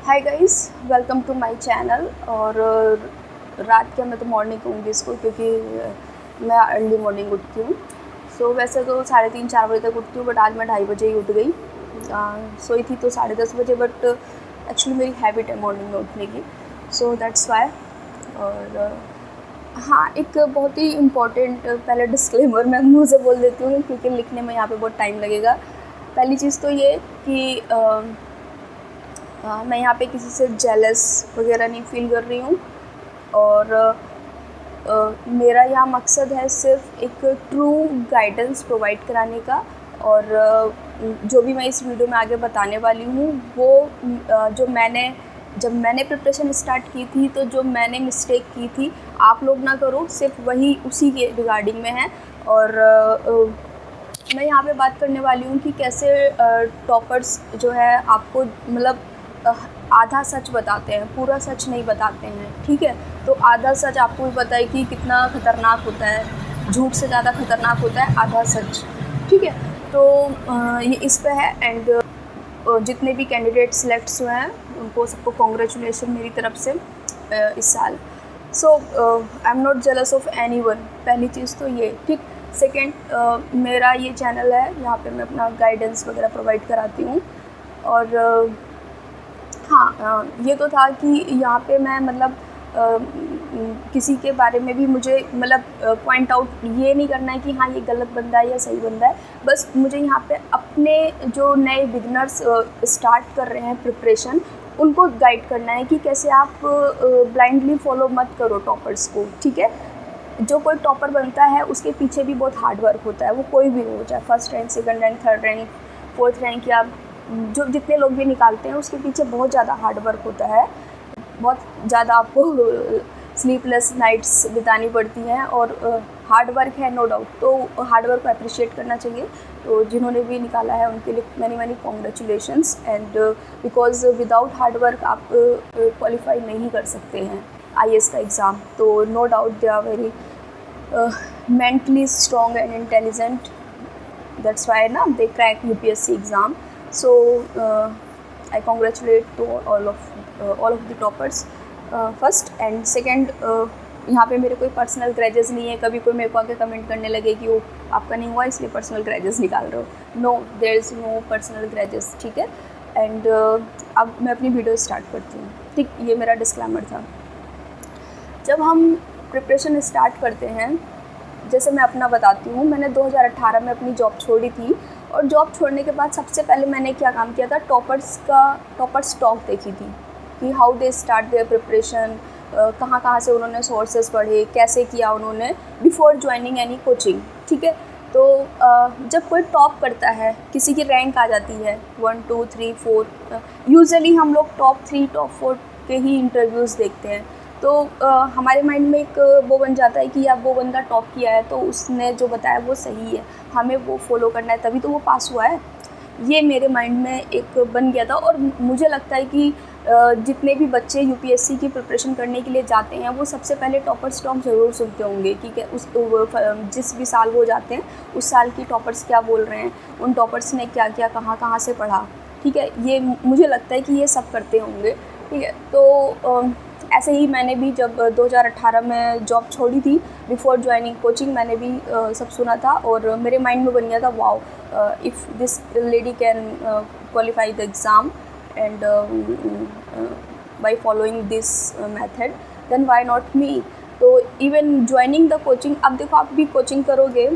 Hi guys, welcome to my channel. और रात के मैं तो मॉर्निंग कहूँगी इसको, क्योंकि मैं अर्ली मॉर्निंग उठती हूँ। वैसे तो 3:30-4 बजे तक उठती हूँ, बट आज मैं 2:30 बजे ही उठ गई। सोई थी तो 10:30 बजे, बट एक्चुअली मेरी हैबिट है मॉर्निंग में उठने की, दैट्स वाई। और हाँ, एक बहुत ही इम्पॉर्टेंट पहले डिस्क्लेमर मैं मुँह से बोल देती हूँ, क्योंकि लिखने में यहाँ पे बहुत टाइम लगेगा। पहली चीज़ तो ये कि मैं यहाँ पे किसी से जेलस वगैरह नहीं फील कर रही हूँ। और मेरा यहाँ मकसद है सिर्फ एक ट्रू गाइडेंस प्रोवाइड कराने का। और जो भी मैं इस वीडियो में आगे बताने वाली हूँ वो जब मैंने प्रिपरेशन स्टार्ट की थी, तो जो मैंने मिस्टेक की थी आप लोग ना करो, सिर्फ वही उसी के रिगार्डिंग में है। और मैं यहाँ पे बात करने वाली हूँ कि कैसे टॉपर्स जो है आपको मतलब आधा सच बताते हैं, पूरा सच नहीं बताते हैं, ठीक है। तो आधा सच आपको भी पता है कि कितना खतरनाक होता है, झूठ से ज़्यादा खतरनाक होता है आधा सच, ठीक है। तो ये इस पे है। एंड जितने भी कैंडिडेट सेलेक्ट हुए हैं उनको सबको कॉन्ग्रेचुलेशन मेरी तरफ से इस साल। आई am not jealous of anyone, पहली चीज़ तो ये, ठीक। सेकेंड, मेरा ये चैनल है, यहाँ पे मैं अपना गाइडेंस वगैरह प्रोवाइड कराती हूँ। और हाँ, ये तो था कि यहाँ पे मैं मतलब किसी के बारे में भी मुझे मतलब पॉइंट आउट ये नहीं करना है कि हाँ ये गलत बंदा है या सही बंदा है। बस मुझे यहाँ पे अपने जो नए बिगनर्स स्टार्ट कर रहे हैं प्रिपरेशन, उनको गाइड करना है कि कैसे आप ब्लाइंडली फॉलो मत करो टॉपर्स को, ठीक है। जो कोई टॉपर बनता है उसके पीछे भी बहुत हार्ड वर्क होता है, वो कोई भी हो, चाहे first rank, second rank, third rank, fourth rank, या जो जितने लोग भी निकालते हैं उसके पीछे बहुत ज़्यादा हार्ड वर्क होता है। बहुत ज़्यादा आपको स्लीपलेस नाइट्स बितानी पड़ती हैं, और हार्ड वर्क है नो डाउट, तो हार्ड वर्क को अप्रिशिएट करना चाहिए। तो जिन्होंने भी निकाला है उनके लिए many congratulations. And because without hard work आप क्वालिफाई नहीं कर सकते हैं IAS का एग्ज़ाम। तो no doubt they are very mentally strong and intelligent, that's why ना they crack UPSC exam. I congratulate to all of the toppers first and second। यहाँ पे मेरे कोई पर्सनल ग्रेजेस नहीं है। कभी कोई मेरे को आके कमेंट करने लगे कि वो आपका नहीं हुआ इसलिए पर्सनल ग्रेजेस निकाल रहे हो, no, there is no personal grudges, ठीक है। एंड अब मैं अपनी वीडियो स्टार्ट करती हूँ, ठीक। ये मेरा डिस्क्लेमर था। जब हम प्रिपरेशन स्टार्ट करते हैं, जैसे मैं अपना बताती हूँ, मैंने 2018 में अपनी जॉब छोड़ी थी। और जॉब छोड़ने के बाद सबसे पहले मैंने क्या काम किया था, टॉपर्स टॉक देखी थी कि how they start their preparation, कहाँ से उन्होंने सोर्सेज पढ़े, कैसे किया उन्होंने बिफोर ज्वाइनिंग एनी कोचिंग, ठीक है। तो जब कोई टॉप करता है, किसी की रैंक आ जाती है 1 2 3 4, यूजुअली हम लोग टॉप 3 टॉप 4 के ही इंटरव्यूज़ देखते हैं। तो हमारे माइंड में एक वो बन जाता है कि अब वो बंदा टॉप किया है तो उसने जो बताया वो सही है, हमें वो फॉलो करना है, तभी तो वो पास हुआ है। ये मेरे माइंड में एक बन गया था। और मुझे लगता है कि जितने भी बच्चे UPSC की प्रिपरेशन करने के लिए जाते हैं वो सबसे पहले टॉपर्स टॉक ज़रूर सुनते होंगे कि जिस भी साल वो जाते हैं उस साल की टॉपर्स क्या बोल रहे हैं, उन टॉपर्स ने क्या किया, कहाँ से पढ़ा, ठीक है। ये मुझे लगता है कि ये सब करते होंगे, ठीक है। तो ऐसे ही मैंने भी जब 2018 में जॉब छोड़ी थी बिफोर ज्वाइनिंग कोचिंग, मैंने भी सब सुना था और मेरे माइंड में बन गया था, wow, if this lady can qualify the exam and by following this method, then why not me. तो इवन ज्वाइनिंग द कोचिंग, अब देखो आप भी कोचिंग करोगे,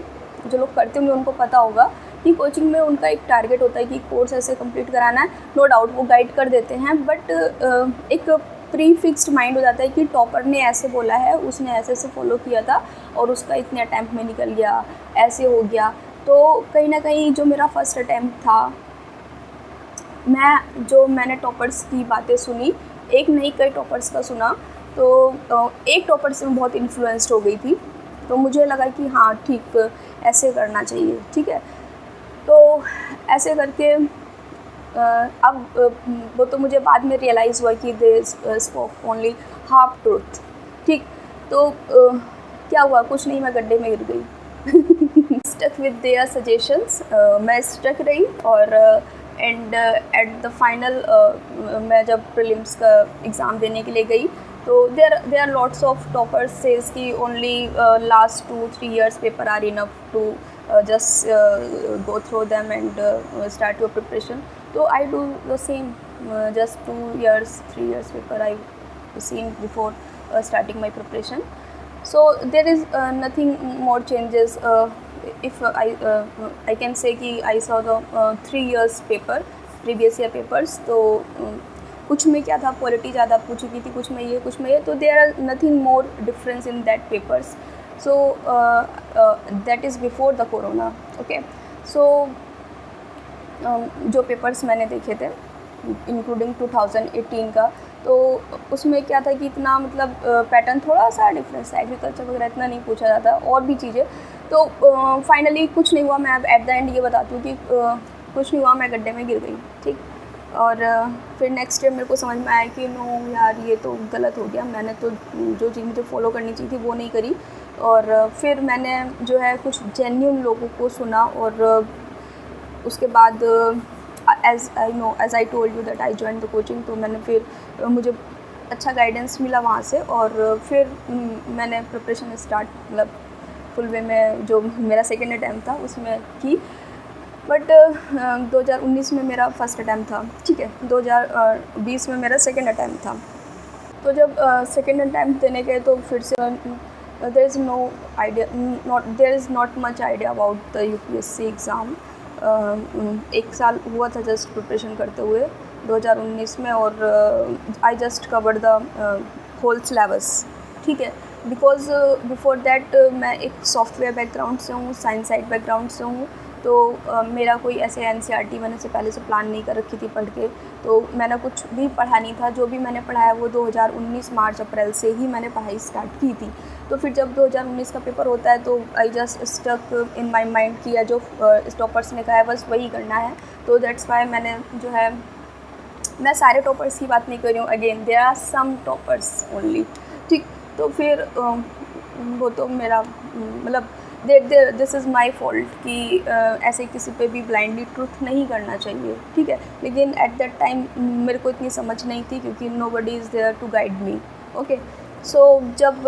जो लोग करते होंगे उनको पता होगा कि कोचिंग में उनका एक टारगेट होता है कि कोर्स ऐसे कंप्लीट कराना है। नो डाउट वो गाइड कर देते हैं, बट एक प्री फिक्स्ड माइंड हो जाता है कि टॉपर ने ऐसे बोला है, उसने ऐसे फॉलो किया था और उसका इतने अटैम्प्ट में निकल गया, ऐसे हो गया। तो कहीं ना कहीं जो मेरा फर्स्ट अटैम्प्ट था, मैंने टॉपर्स की बातें सुनी, एक नहीं कई टॉपर्स का सुना, तो एक टॉपर से मैं बहुत इन्फ्लुएंस्ड हो गई थी। तो मुझे लगा कि हाँ ठीक, ऐसे करना चाहिए, ठीक है। तो ऐसे करके अब वो तो मुझे बाद में रियलाइज़ हुआ कि they spoke only half truth, ठीक। तो क्या हुआ, कुछ नहीं, मैं गड्ढे में गिर गई। स्टक विद देयर सजेशंस, मैं स्टक रही और एंड एट द फाइनल मैं जब प्रीलिम्स का एग्ज़ाम देने के लिए गई तो there are lots of toppers says कि only last 2-3 years paper are enough to just go through them and start your preparation. So I do the same, just 2 years 3 years paper I've seen before starting my preparation. So there is nothing more changes. If I can say कि I saw the 3 years paper previous year papers, तो कुछ में क्या था, polity ज़्यादा पूछी गई थी, कुछ में ये कुछ में ये, तो there are nothing more difference in that papers. So that is before the corona. Okay, so जो पेपर्स मैंने देखे थे इंक्लूडिंग 2018 का, तो उसमें क्या था कि इतना मतलब पैटर्न थोड़ा सा डिफरेंस है, एग्रीकल्चर वगैरह इतना नहीं पूछा जाता और भी चीज़ें. तो फाइनली कुछ नहीं हुआ. मैं अब एट द एंड ये बताती हूँ कि कुछ नहीं हुआ, मैं गड्ढे में गिर गई. ठीक. और फिर नेक्स्ट ईयर मेरे को समझ में आया कि नो यार ये तो गलत हो गया, मैंने तो जो चीज़ मुझे फॉलो करनी चाहिए थी वो नहीं करी. और फिर मैंने जो है कुछ जेन्युइन लोगों को सुना और उसके बाद as I told you that I join the coaching. तो मैंने फिर मुझे अच्छा गाइडेंस मिला वहाँ से और फिर मैंने प्रिपरेशन स्टार्ट मतलब फुल वे में जो मेरा सेकेंड अटैम्प्ट था उसमें की. बट 2019 में मेरा फर्स्ट अटैम्प्ट था. ठीक है, 2020 में मेरा सेकेंड अटैम्प्ट था. तो जब सेकेंड अटैम्प्ट देने गए तो फिर से there is not much idea about the UPSC exam. एक साल हुआ था जस्ट प्रिपरेशन करते हुए 2019 में, और I just covered the whole syllabus. ठीक है, बिकॉज बिफोर दैट मैं एक सॉफ्टवेयर बैकग्राउंड से हूँ, साइंस साइड बैकग्राउंड से हूँ. तो मेरा कोई ऐसे NCERT मैंने से पहले से प्लान नहीं कर रखी थी पढ़ के. तो मैंने कुछ भी पढ़ा नहीं था. जो भी मैंने पढ़ा है वो 2019 मार्च अप्रैल से ही मैंने पढ़ाई स्टार्ट की थी. तो फिर जब 2019 का पेपर होता है तो I just stuck in my mind किया जो टॉपर्स ने कहा है बस वही करना है. तो दैट्स वाई मैंने जो है, मैं सारे टॉपर्स की बात नहीं कर रही हूँ, again there are some toppers only. ठीक. तो फिर वो तो मेरा मतलब दिस इज़ माई फॉल्ट कि ऐसे किसी पे भी ब्लाइंडली ट्रूथ नहीं करना चाहिए. ठीक है, लेकिन एट दैट टाइम मेरे को इतनी समझ नहीं थी क्योंकि nobody is there to guide me. Okay. So जब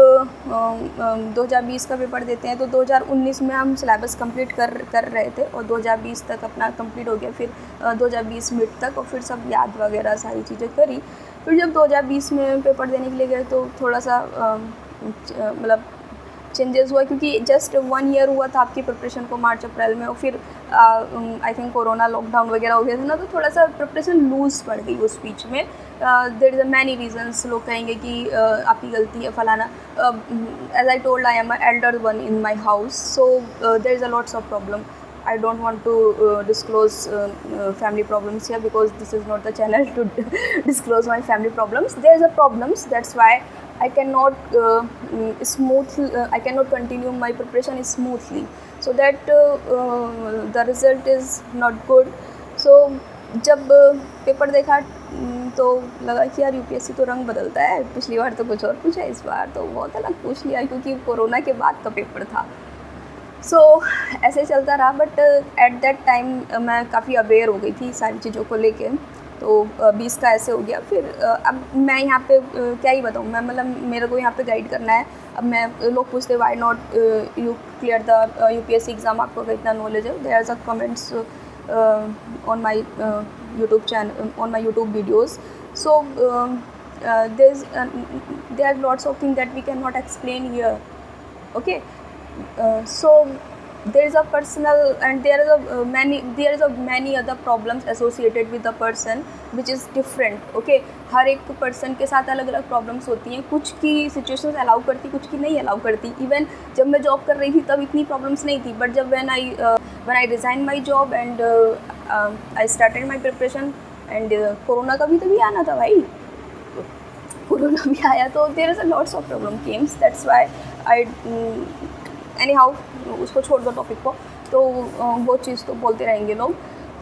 2020 का पेपर देते हैं तो 2019 में हम सिलेबस कंप्लीट कर रहे थे और 2020 तक अपना कंप्लीट हो गया. फिर 2020 मिड तक और फिर सब याद वगैरह सारी चीज़ें करी. फिर जब 2020 में पेपर देने के लिए गए तो थोड़ा सा मतलब चेंजेस हुआ क्योंकि जस्ट 1 year हुआ था आपकी प्रिपरेशन को मार्च अप्रैल में, और फिर आई थिंक कोरोना लॉकडाउन वगैरह हो गया था ना, तो थोड़ा सा प्रिपरेशन लूज़ पड़ गई उस बीच में. There is a many reasons. लोग कहेंगे कि आपकी गलती है फलाना. As I told I am a elder one in my house, so there is a lots of problem. I don't want to disclose family problems here because this is not the channel to disclose my family problems. There's a problems, that's why I cannot I cannot continue my preparation smoothly, so that the result is not good. So जब paper देखा तो लगा कि यार UPSC तो रंग बदलता है. पिछली बार तो कुछ और पूछा, इस बार तो बहुत अलग पूछ लिया क्योंकि कोरोना के बाद का पेपर था. सो ऐसे चलता रहा. बट एट दैट टाइम मैं काफ़ी अवेयर हो गई थी सारी चीज़ों को लेके. तो 20 का ऐसे हो गया. फिर अब मैं यहाँ पे क्या ही बताऊँ, मैं मतलब मेरे को यहाँ पे गाइड करना है. अब मैं लोग पूछते why not you clear the UPSC exam, आपको कितना नॉलेज है. There are some comments on my YouTube channel, on my YouTube videos. So there are lots of things that we cannot explain here. Okay. So there is a personal and there is a many other problems associated with the person which is different. Okay, हर एक person के साथ अलग अलग problems होती हैं. कुछ की situations allow करती, कुछ की नहीं allow करती. Even जब मैं job कर रही थी तब इतनी problems नहीं थी, but जब when I resigned my job and I started my preparation and corona का भी तो भी आना था भाई, कोरोना भी आया, तो there is a lots of problem came. That's why I any how उसको छोड़ दो टॉपिक को. तो वो चीज़ तो बोलते रहेंगे लोग.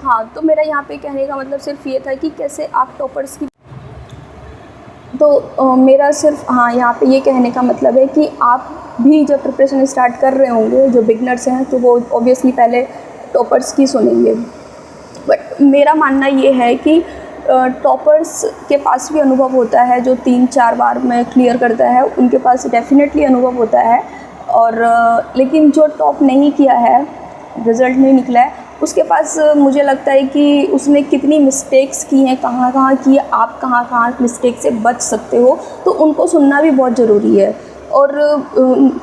हाँ, तो मेरा यहाँ पे कहने का मतलब सिर्फ ये था कि कैसे आप टॉपर्स की, तो मेरा सिर्फ हाँ यहाँ पे ये कहने का मतलब है कि आप भी जब प्रिपरेशन स्टार्ट कर रहे होंगे, जो बिगनर्स हैं, तो वो ऑब्वियसली पहले टॉपर्स की सुनेंगे. बट मेरा मानना ये है कि टॉपर्स के पास भी अनुभव होता है, जो 3-4 बार में क्लियर करता है उनके पास डेफिनेटली अनुभव होता है। और लेकिन जो टॉप नहीं किया है, रिज़ल्ट नहीं निकला है, उसके पास मुझे लगता है कि उसने कितनी मिस्टेक्स की हैं, कहाँ कहाँ की, आप कहाँ कहाँ मिस्टेक से बच सकते हो, तो उनको सुनना भी बहुत ज़रूरी है। और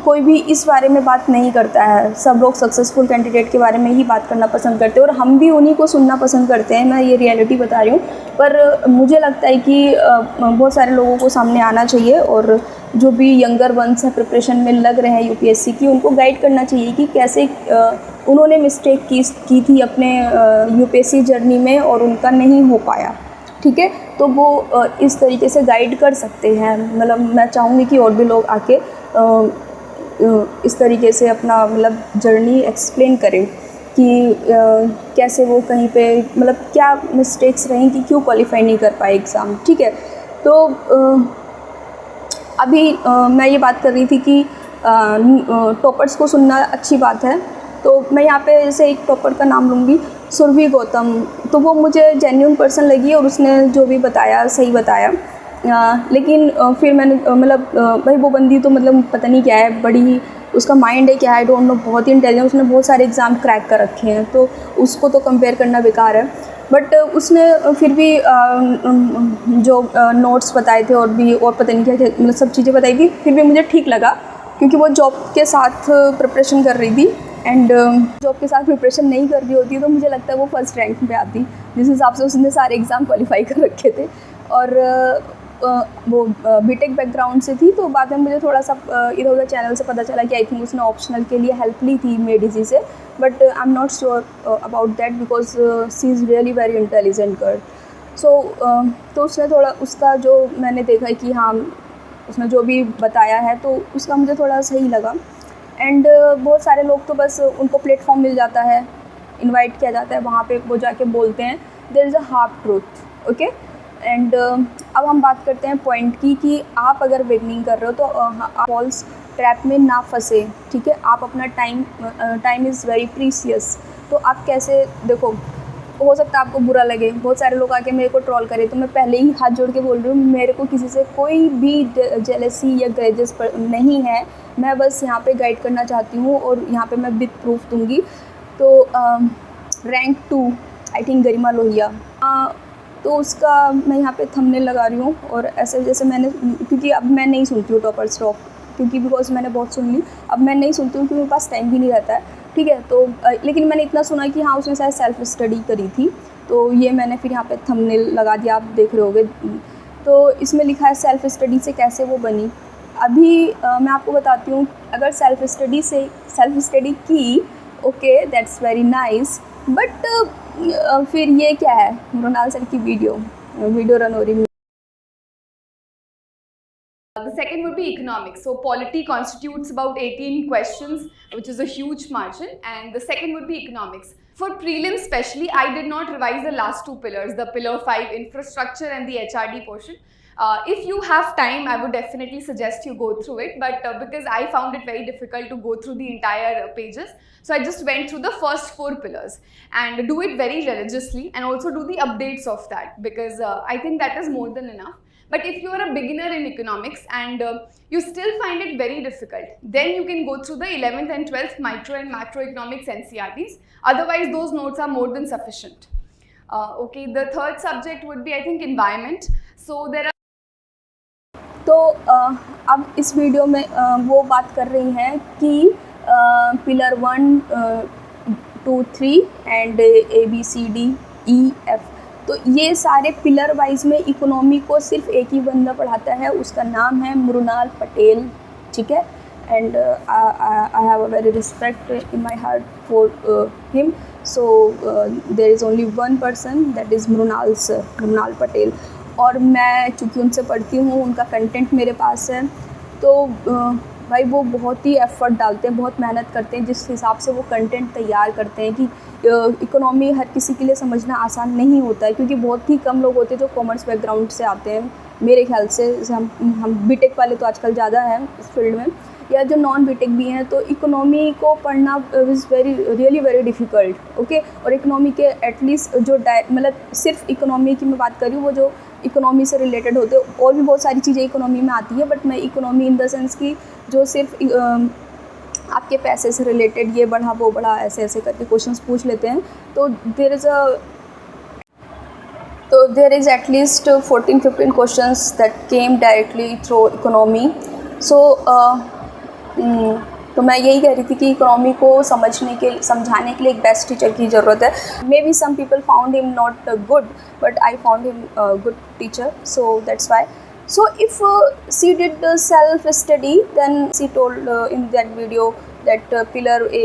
कोई भी इस बारे में बात नहीं करता है, सब लोग सक्सेसफुल कैंडिडेट के बारे में ही बात करना पसंद करते हैं और हम भी उन्हीं को सुनना पसंद करते हैं। मैं ये रियलिटी बता रही हूँ, पर मुझे लगता है कि बहुत सारे लोगों को सामने आना चाहिए और जो भी यंगर वंस हैं, प्रिपरेशन में लग रहे हैं यूपीएससी की, उनको गाइड करना चाहिए कि कैसे उन्होंने मिस्टेक की थी अपने यूपीएससी जर्नी में और उनका नहीं हो पाया। ठीक है, तो वो इस तरीके से गाइड कर सकते हैं। मतलब मैं चाहूँगी कि और भी लोग आके इस तरीके से अपना मतलब जर्नी एक्सप्लेन करें कि कैसे वो कहीं पे मतलब क्या मिस्टेक्स रहीं कि क्यों क्वालिफाई नहीं कर पाए एग्ज़ाम। ठीक है, तो अभी मैं ये बात कर रही थी कि टॉपर्स को सुनना अच्छी बात है, तो मैं यहाँ पे जैसे एक टॉपर का नाम लूँगी, सुरभि गौतम। तो वो मुझे जेन्युइन पर्सन लगी और उसने जो भी बताया सही बताया। लेकिन फिर मैंने मतलब भाई वो बंदी तो मतलब पता नहीं क्या है, बड़ी उसका माइंड है क्या है, आई डोंट नो, बहुत ही इंटेलिजेंट, उसने बहुत सारे एग्ज़ाम क्रैक कर रखे हैं, तो उसको तो कंपेयर करना बेकार है। बट उसने फिर भी जो नोट्स बताए थे और भी और पता नहीं क्या क्या मतलब सब चीज़ें बताई थी, फिर भी मुझे ठीक लगा क्योंकि वो जॉब के साथ प्रिपरेशन कर रही थी। एंड जॉब के साथ प्रिपरेशन नहीं कर रही होती तो मुझे लगता है वो फर्स्ट रैंक पे आती, जिस हिसाब से उसने सारे एग्ज़ाम क्वालिफाई कर रखे थे। और वो बीटेक बैकग्राउंड से थी, तो बाद में मुझे थोड़ा सा इधर उधर चैनल से पता चला कि आई थिंक उसने ऑप्शनल के लिए हेल्प ली थी मेडिजी से, but I am not sure about that because she is really very intelligent girl. So तो उसने थोड़ा उसका जो मैंने देखा कि हाँ उसने जो भी बताया है तो उसका मुझे थोड़ा सही लगा। एंड बहुत सारे लोग तो बस उनको प्लेटफॉर्म मिल जाता है, इनवाइट किया जाता है, वहाँ पे वो जाके बोलते हैं, there is a half truth. Okay, and अब हम बात करते हैं पॉइंट की कि आप अगर बिगनिंग कर रहे हो तो आप फॉल्स ट्रैप में ना फंसे। ठीक है, आप अपना टाइम इज़ वेरी प्रीसियस, तो आप कैसे देखो, हो सकता है आपको बुरा लगे, बहुत सारे लोग आके मेरे को ट्रोल करें, तो मैं पहले ही हाथ जोड़ के बोल रही हूँ, मेरे को किसी से कोई भी जेलसी या ग्रेजेस नहीं है, मैं बस यहाँ पे गाइड करना चाहती हूँ और यहाँ पे मैं विद प्रूफ दूँगी। तो रैंक 2 आई थिंक गरिमा लोहिया, तो उसका मैं यहाँ पे थंबनेल लगा रही हूँ और ऐसे जैसे मैंने, क्योंकि अब मैं नहीं सुनती हूँ टॉपर स्टॉक, क्योंकि बिकॉज मैंने बहुत सुन ली, अब मैं नहीं सुनती हूँ क्योंकि मेरे पास टाइम भी नहीं रहता है। ठीक है, तो लेकिन मैंने इतना सुना कि हाँ उसने शायद सेल्फ स्टडी करी थी, तो ये मैंने फिर यहाँ पे थंबनेल लगा दिया, आप देख रहे होगे। तो इसमें लिखा है सेल्फ स्टडी से कैसे वो बनी। अभी मैं आपको बताती हूँ, अगर सेल्फ स्टडी की, okay that's very nice, but फिर ये क्या है, मृणाल सर की वीडियो रन हो रही। The second would be economics. So polity constitutes about 18 questions, which is a huge margin. And the second would be economics. For prelims especially, I did not revise the last two pillars, the pillar 5 infrastructure and the HRD portion. If you have time, I would definitely suggest you go through it. But because I found it very difficult to go through the entire pages, so I just went through the first 4 pillars and do it very religiously and also do the updates of that, because I think that is more than enough. But if you are a beginner in economics and you still find it very difficult, then you can go through the 11th and 12th micro and macroeconomics NCRTs. Otherwise, those notes are more than sufficient. Okay, the third subject would be, I think, environment. So there are. तो अब इस video में वो बात कर रही हैं कि पिलर 1, 2, 3 एंड ABCDEF, तो ये सारे पिलर वाइज में इकोनॉमी को सिर्फ एक ही बंदा पढ़ाता है, उसका नाम है मृणाल पटेल। ठीक है, and I have a very respect in my heart for him. So there is only one person, that is Mrinal Patel. और मैं चूँकि उनसे पढ़ती हूँ, उनका कंटेंट मेरे पास है, तो भाई वो बहुत ही एफ़र्ट डालते हैं, बहुत मेहनत करते हैं, जिस हिसाब से वो कंटेंट तैयार करते हैं कि इकोनॉमी हर किसी के लिए समझना आसान नहीं होता है, क्योंकि बहुत ही कम लोग होते हैं जो कॉमर्स बैकग्राउंड से आते हैं। मेरे ख्याल से हम बीटेक वाले तो आजकल ज़्यादा हैं इस फील्ड में, या जो नॉन बीटेक भी हैं, तो इकोनॉमी को पढ़ना is really very difficult, okay. और इकोनॉमी के एटलीस्ट जो मतलब सिर्फ इकोनॉमी की मैं बात कर रही हूँ, वो जो इकोनॉमी से रिलेटेड होते हैं, और भी बहुत सारी चीज़ें इकोनॉमी में आती है, बट मैं इकोनॉमी इन द सेंस की जो सिर्फ आपके पैसे से रिलेटेड ये बढ़ा वो बढ़ा ऐसे ऐसे करके क्वेश्चंस पूछ लेते हैं, तो there is at least 14-15 questions that came directly through economy. So तो मैं यही कह रही थी कि इकोनॉमी को समझाने के लिए एक बेस्ट टीचर की ज़रूरत है. May be some people found him not good, but I found him good teacher, so that's why. So if she did self study, then she told in that video that pillar A,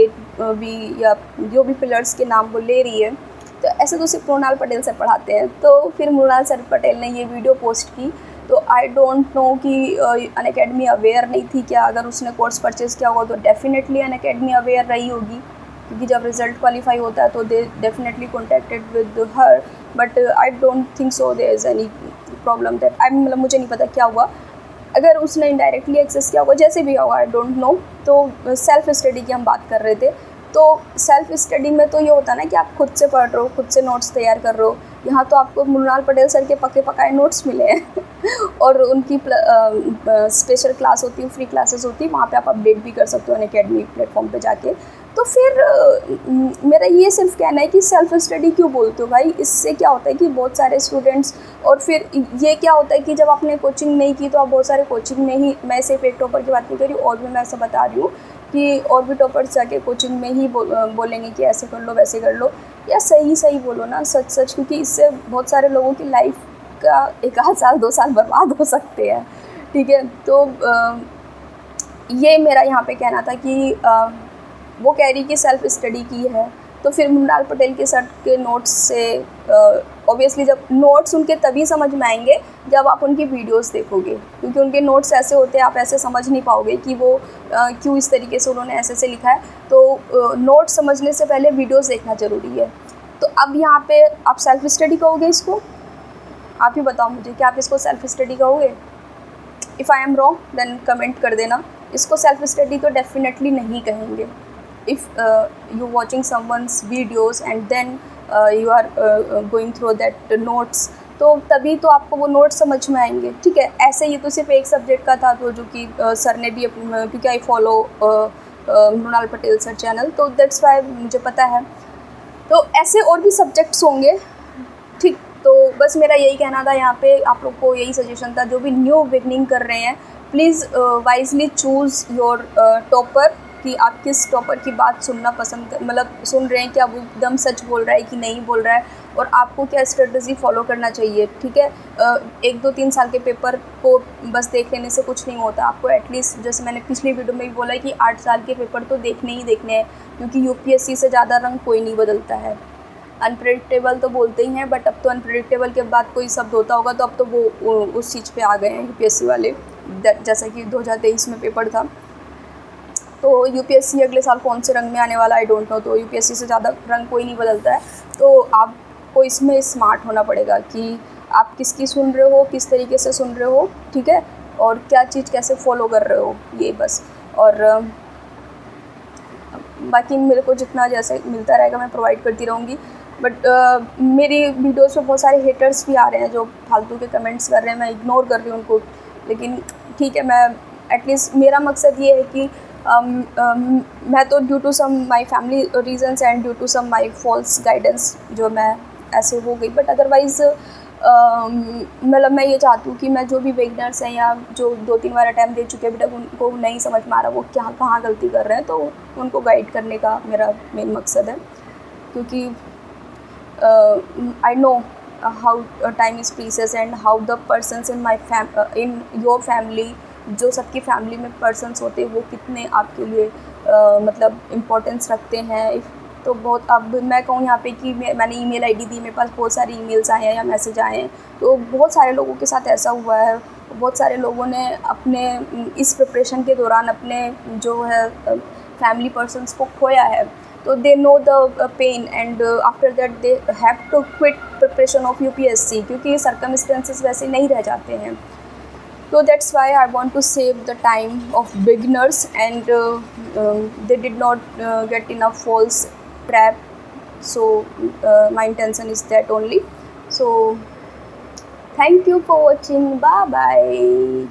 B या जो भी pillars के नाम वो ले रही है, तो ऐसे तो सिर्फ मृणाल पटेल सर पढ़ाते हैं. तो फिर मृणाल सर पटेल ने ये वीडियो पोस्ट की, तो आई डोंट नो कि अनअकैडमी अवेयर नहीं थी क्या. अगर उसने कोर्स परचेज़ किया होगा तो डेफिनेटली अनअकैडमी अवेयर रही होगी, क्योंकि जब रिज़ल्ट क्वालिफाई होता है तो they definitely contacted with her. But I don't think so there is any problem that मतलब मुझे नहीं पता क्या हुआ. अगर उसने इनडायरेक्टली एक्सेस किया होगा, जैसे भी होगा, आई डोंट नो. तो सेल्फ स्टडी की हम बात कर रहे थे. तो सेल्फ स्टडी में तो ये होता है ना कि आप खुद से पढ़ रहे हो, खुद से नोट्स तैयार कर रहे हो. यहाँ तो आपको मृणाल पटेल सर के पके पकाए नोट्स मिले हैं और उनकी स्पेशल क्लास होती है, फ्री क्लासेस होती है, वहाँ पे आप अपडेट भी कर सकते हो अनअकैडमी प्लेटफॉर्म पे जाके. तो फिर मेरा ये सिर्फ कहना है कि सेल्फ स्टडी क्यों बोलते हो भाई. इससे क्या होता है कि बहुत सारे स्टूडेंट्स, और फिर ये क्या होता है कि जब आपने कोचिंग नहीं की तो आप बहुत सारे कोचिंग में ही, मैं सिर्फ एक टॉपर की बात नहीं कर रही, और भी मैं ऐसा बता रही हूँ कि और भी टॉपर्स जाके कोचिंग में ही बोलेंगे कि ऐसे कर लो वैसे कर लो. या सही बोलो ना, सच, क्योंकि इससे बहुत सारे लोगों की लाइफ का 1 साल 2 साल बर्बाद हो सकते हैं, ठीक है. तो ये मेरा यहाँ पे कहना था कि वो कह रही कि सेल्फ स्टडी की है, तो फिर मृणाल पटेल के सर के नोट्स से ऑब्वियसली जब नोट्स उनके तभी समझ में आएंगे जब आप उनकी वीडियोस देखोगे, क्योंकि उनके नोट्स ऐसे होते हैं, आप ऐसे समझ नहीं पाओगे कि वो क्यों इस तरीके से उन्होंने ऐसे लिखा है. तो नोट्स समझने से पहले वीडियोस देखना ज़रूरी है. तो अब यहाँ पे आप सेल्फ स्टडी कहोगे इसको? आप ही बताओ मुझे कि आप इसको सेल्फ स्टडी कहोगे? If I am wrong then comment कर देना. इसको सेल्फ स्टडी तो डेफिनेटली नहीं कहेंगे. If you watching someone's videos and then you are going through that notes, तो तभी तो आपको वो नोट्स समझ में आएंगे, ठीक है. ऐसे ये तो सिर्फ एक सब्जेक्ट का था, तो जो कि सर ने भी, क्योंकि I follow Mrinal Patel sir channel, तो दैट्स वाई मुझे पता है. तो ऐसे और भी सब्जेक्ट्स होंगे, ठीक. तो बस मेरा यही कहना था यहाँ पे, आप लोग को यही सजेशन था, जो भी न्यू बिगनिंग कर रहे हैं, please wisely choose your topper, कि आप किस टॉपर की बात सुनना पसंद मतलब सुन रहे हैं, क्या वो एकदम सच बोल रहा है कि नहीं बोल रहा है, और आपको क्या स्ट्रेटजी फॉलो करना चाहिए, ठीक है. 1, 2, 3 साल के पेपर को बस देख लेने से कुछ नहीं होता. आपको एटलीस्ट, जैसे मैंने पिछली वीडियो में भी बोला है कि 8 साल के पेपर तो देखने ही देखने हैं, क्योंकि यूपीएससी से ज़्यादा रंग कोई नहीं बदलता है. अनप्रेडिक्टेबल तो बोलते ही हैं, बट अब तो अनप्रेडिक्टेबल के बाद कोई शब्द होता होगा, तो अब तो वो उस चीज़ पे आ गए हैं यूपीएससी वाले. जैसा कि 2023 में पेपर था, तो यूपीएससी अगले साल कौन से रंग में आने वाला आई डोंट नो. तो यूपीएससी से ज़्यादा रंग कोई नहीं बदलता है. तो आपको इसमें स्मार्ट होना पड़ेगा कि आप किसकी सुन रहे हो, किस तरीके से सुन रहे हो, ठीक है, और क्या चीज़ कैसे फॉलो कर रहे हो, ये बस. और बाकी मेरे को जितना जैसे मिलता रहेगा मैं प्रोवाइड करती रहूँगी. बट मेरी वीडियोज़ पे बहुत सारे हेटर्स भी आ रहे हैं जो फालतू के कमेंट्स कर रहे हैं, मैं इग्नोर कर रही हूँ उनको. लेकिन ठीक है, मैं एटलीस्ट, मेरा मकसद ये है कि मैं तो due to some my family reasons and due to some my false guidance जो मैं ऐसे हो गई, बट अदरवाइज़ मतलब मैं ये चाहती हूँ कि मैं जो भी बिगनर्स हैं या जो 2-3 बार अटैम्प्ट दे चुके हैं अभी तक, उनको नहीं समझ में आ रहा वो कहाँ गलती कर रहे हैं, तो उनको गाइड करने का मेरा मेन मकसद है. क्योंकि I know how time is precious and how the persons in your family, जो सबकी फैमिली में पर्सन्स होते हैं, वो कितने आपके लिए मतलब इम्पोर्टेंस रखते हैं. तो बहुत, अब मैं कहूँ यहाँ पे कि मैंने ईमेल आईडी दी, मेरे पास बहुत सारे ईमेल्स आए हैं या मैसेज आए हैं, तो बहुत सारे लोगों के साथ ऐसा हुआ है. बहुत सारे लोगों ने अपने इस प्रिपरेशन के दौरान अपने जो है फैमिली पर्सन्स को खोया है. तो they know the pain and after that they have to quit preparation of UPSC, क्योंकि सर्कमस्टेंसेस वैसे नहीं रह जाते हैं. So that's why I want to save the time of beginners, and they did not get enough false trap. So my intention is that only. So thank you for watching. Bye bye.